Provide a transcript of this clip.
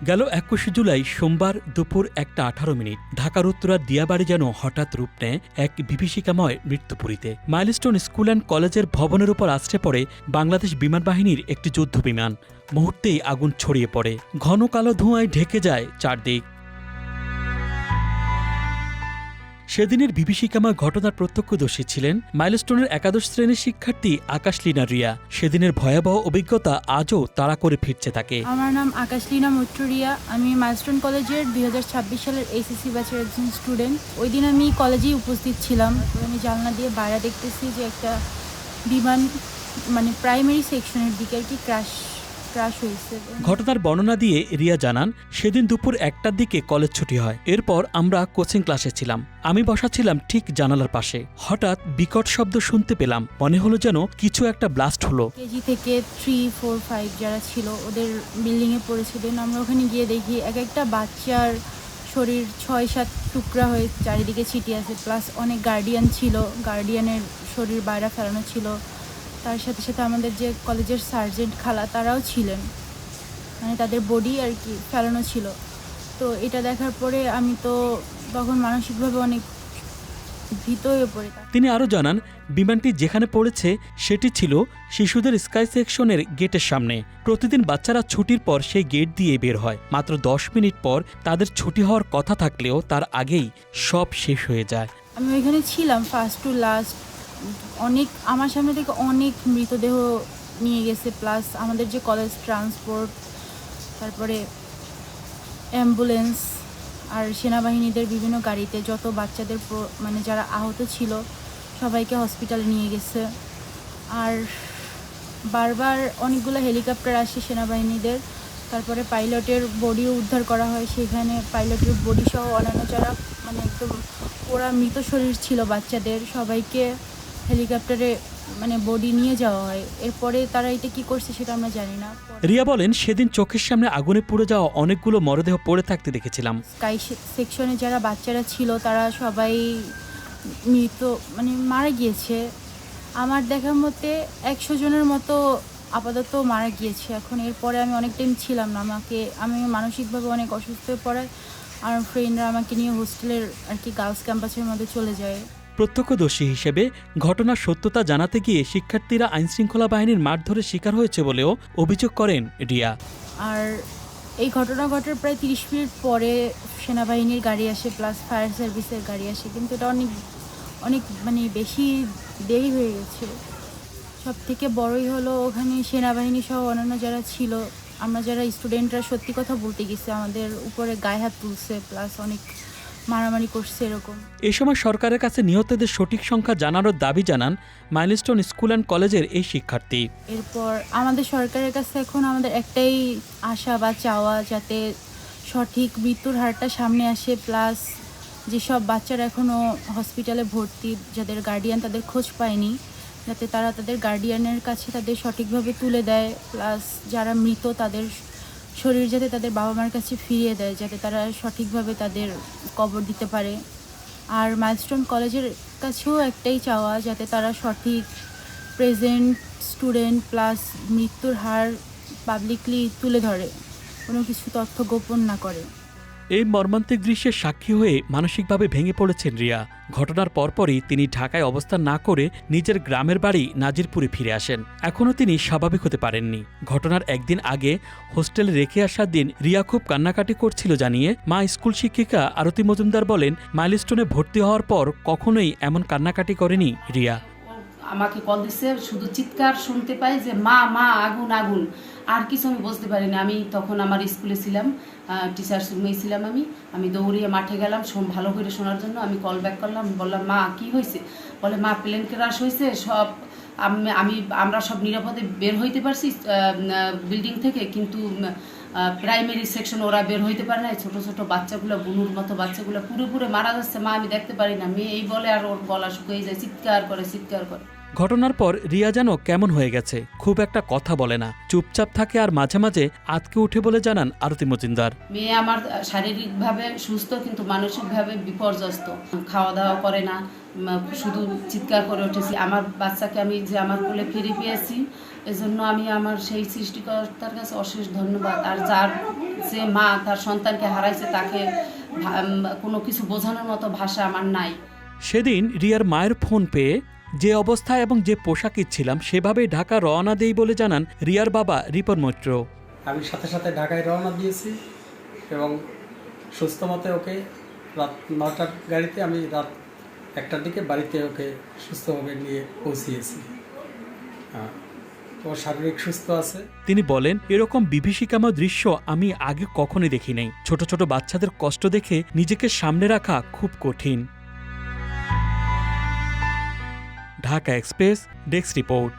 গেল ২১ জুলাই সোমবার দুপুর ১:১৮ ঢাকার উত্তরার দিয়াবাড়ি যেন হঠাৎ রূপ নেয় এক বিভীষিকাময় মৃত্যুপুরীতে। মাইলস্টোন স্কুল অ্যান্ড কলেজের ভবনের উপর আছড়ে পড়ে বাংলাদেশ বিমান বাহিনীর একটি যুদ্ধ বিমান। মুহূর্তেই আগুন ছড়িয়ে পড়ে, ঘন কালো ধোঁয়ায় ঢেকে যায় চারদিক। সেদিনের বিভীষিকাময় ঘটনার প্রত্যক্ষদর্শী ছিলেন মাইলস্টোনের একাদশ শ্রেণীর শিক্ষার্থী আকাশলীনা রিয়া। সেদিনের ভয়াবহ অভিজ্ঞতা আজও তাড়া করে ফিরছে তাকে। আমার নাম আকাশলীনা রিয়া। আমি মাইলস্টোন কলেজের ২০২৬ সালের এইচএসসি ব্যাচের একজন স্টুডেন্ট। ওই দিন আমি কলেজেই উপস্থিত ছিলাম। আমি জানলা দিয়ে বাইরে দেখতেছি যে একটা বিমান প্রাইমারি সেকশনের দিকে আর কি ক্র্যাশ হয়েছে। ঘটনার বর্ণনা দিয়ে রিয়া জানান, সেদিন দুপুর ১টার দিকে কলেজ ছুটি হয়। এরপর আমরা কোচিং ক্লাসে ছিলাম। আমি বসা ছিলাম ঠিক জানালার পাশে। হঠাৎ বিকট শব্দ শুনতে পেলাম। মনে হলো যেন কিছু একটা ব্লাস্ট হলো। কেজি থেকে 3, 4, 5 যারা ছিল ওদের বিল্ডিংয়ে পড়েছে। দেন আমরা ওখানে গিয়ে দেখি এক একটা বাচ্চার শরীর ৬-৭ টুকরা হয়ে চারিদিকে ছিটিয়ে আছে। প্লাস অনেক গার্ডিয়ান ছিল, গার্ডিয়ানের শরীর বাইরে ফেলানো ছিল। তার সাথে সাথে আমাদের যে কলেজের সার্জেন্ট খালা তারাও ছিলেন, তাদের বডি আর কি ফেলানো ছিল। তো এটা দেখার পরে আমি তো তখন মানসিকভাবে অনেক ভীত হয়ে পড়ি। তিনি আরও জানান, বিমানটি যেখানে পড়েছে সেটি ছিল শিশুদের স্কাই সেকশনের গেটের সামনে। প্রতিদিন বাচ্চারা ছুটির পর সেই গেট দিয়ে বের হয়। মাত্র ১০ মিনিট পর তাদের ছুটি হওয়ার কথা থাকলেও তার আগেই সব শেষ হয়ে যায়। আমি ওইখানে ছিলাম ফার্স্ট টু লাস্ট। অনেক আমার সামনে থেকে অনেক মৃতদেহ নিয়ে গেছে। প্লাস আমাদের যে কলেজ ট্রান্সপোর্ট, তারপরে অ্যাম্বুলেন্স আর সেনাবাহিনীদের বিভিন্ন গাড়িতে যত বাচ্চাদের যারা আহত ছিল সবাইকে হসপিটালে নিয়ে গেছে। আর বারবার অনেকগুলো হেলিকপ্টার আসে সেনাবাহিনীদের। তারপরে পাইলটের বডিও উদ্ধার করা হয়। সেখানে পাইলটের বডি সহ অন্যান্য যারা একদম ওরা মৃত শরীর ছিল বাচ্চাদের সবাইকে হেলিকপ্টারে বডি নিয়ে যাওয়া হয়। এরপরে তারা এটা কি করছে সেটা আমরা জানি না। রিয়া বলেন, সেদিন চোখের সামনে আগুনে পুড়ে যাওয়া অনেকগুলো মরদেহ পড়ে থাকতে দেখেছিলাম। স্কাই সেকশনে যারা বাচ্চারা ছিল তারা সবাই মৃত মারা গিয়েছে। আমার দেখার মতে ১০০ জনের মতো আপাতত মারা গিয়েছে। এখন এরপরে আমি অনেক টাইম ছিলাম না। আমি মানসিকভাবে অনেক অসুস্থ হয়ে পড়ায় আর ফ্রেন্ডরা আমাকে নিয়ে হোস্টেলের আর কি গার্লস ক্যাম্পাসের মধ্যে চলে যায়। প্রত্যক্ষদর্শী হিসেবে ঘটনার সত্যতা জানাতে গিয়ে শিক্ষার্থীরা আইনশৃঙ্খলা বাহিনীর মারধরের শিকার হয়েছে বলেও অভিযোগ করেন রিয়া। আর এই ঘটনা ঘটার প্রায় ৩০ মিনিট পরে সেনাবাহিনীর গাড়ি আসে, প্লাস ফায়ার সার্ভিসের গাড়ি আসে। কিন্তু এটা অনেক বেশি দেরি হয়ে গেছে। সব থেকে বড়ই হলো ওখানে সেনাবাহিনী সহ অন্যান্য যারা ছিল, আমরা যারা স্টুডেন্টরা সত্যি কথা বলতে গেছি, আমাদের উপরে গায়ে হাত তুলছে, প্লাস অনেক মারামারি করছে এরকম। এ সময় সরকারের কাছে নিহতদের সঠিক সংখ্যা জানানোর দাবি জানান মাইলস্টোন স্কুল অ্যান্ড কলেজের এই শিক্ষার্থী। এরপর আমাদের সরকারের কাছে এখন আমাদের একটাই আশা বা চাওয়া, যাতে সঠিক মৃত্যুর হারটা সামনে আসে। প্লাস যেসব বাচ্চারা এখনও হসপিটালে ভর্তি, যাদের গার্ডিয়ান তাদের খোঁজ পায়নি, যাতে তারা তাদের গার্ডিয়ানের কাছে তাদের সঠিকভাবে তুলে দেয়। প্লাস যারা মৃত তাদের শরীর যাতে তাদের বাবা মার কাছে ফিরিয়ে দেয়, যাতে তারা সঠিকভাবে তাদের কবর দিতে পারে। আর মাইলস্টোন কলেজের কাছেও একটাই চাওয়া, যাতে তারা সঠিক প্রেজেন্ট স্টুডেন্ট প্লাস মৃত্যুর হার পাবলিকলি তুলে ধরে, কোনো কিছু তথ্য গোপন না করে। এই মর্মান্তিক দৃশ্যের সাক্ষী হয়ে মানসিকভাবে ভেঙে পড়েছেন রিয়া। ঘটনার পরপরই তিনি ঢাকায় অবস্থান না করে নিজের গ্রামের বাড়ি নাজিরপুরে ফিরে আসেন। এখনও তিনি স্বাভাবিক হতে পারেননি। ঘটনার একদিন আগে হোস্টেলে রেখে আসার দিন রিয়া খুব কান্নাকাটি করছিল জানিয়ে মা স্কুল শিক্ষিকা আরতি মজুমদার বলেন, মাইলস্টোনে ভর্তি হওয়ার পর কখনোই এমন কান্নাকাটি করেনি রিয়া। আমাকে কল দিচ্ছে, শুধু চিৎকার শুনতে পাই যে মা মা আগুন আগুন, আর কিছু আমি বুঝতে পারিনি। আমি তখন আমার স্কুলে ছিলাম, টিচার্স রুমেই ছিলাম। আমি দৌড়িয়ে মাঠে গেলাম ভালো করে শোনার জন্য। আমি কল ব্যাক করলাম, বললাম মা কি হয়েছে? বলে মা প্লেন ক্র্যাশ হয়েছে, সব আমরা সব নিরাপদে বের হইতে পারছি বিল্ডিং থেকে, কিন্তু প্রাইমারি সেকশন ওরা বের হইতে পারে না। ছোটো ছোটো বাচ্চাগুলো, বুনুর মতো বাচ্চাগুলো পুরো মারা যাচ্ছে। মা আমি দেখতে পারি না। মেয়ে এই বলে আর ওর গলা শুকিয়ে যায়, চিৎকার করে। ঘটনার পর রিয়া যেন কেমন হয়ে গেছে, খুব একটা কথা বলে না, চুপচাপ থাকে আর মাঝে মাঝে আতকে উঠে বলে জানান আরতি মজুমদার। মেয়ে আমার শারীরিকভাবে সুস্থ, কিন্তু মানসিকভাবে বিপর্যস্ত। খাওয়া দাওয়া করে না, শুধু চিৎকার করে উঠেছি। আমার বাচ্চাকে আমি যে আমার কোলে ফিরে পেয়েছি, এজন্য আমি আমার সেই সৃষ্টিকর্তার কাছে অশেষ ধন্যবাদ। আর যে মা তার সন্তানকে হারাইছে তাকে কোনো কিছু বোঝানোর মতো ভাষা আমার নাই। সেদিন রিয়ার মায়ের ফোন পেয়ে যে অবস্থা এবং যে পোশাকে ছিলাম সেভাবেই ঢাকা রওনা দেই বলে জানান রিয়ার বাবা রিপন মৈত্র। আমি সাথে সাথে ঢাকায় রওনা দিয়েছি এবং সুস্থ মতে ওকে রাত 9টার গাড়িতে আমি রাত 1টার দিকে বাড়িতে ওকে সুস্থভাবে নিয়ে পৌঁছিয়েছি। ও শারীরিক সুস্থ আছে। তিনি বলেন, এরকম বিভীষিকাময় দৃশ্য আমি আগে কখনোই দেখি নাই। ছোট ছোট বাচ্চাদের কষ্ট দেখে নিজেকে সামনে রাখা খুব কঠিন। Dhaka express desk report.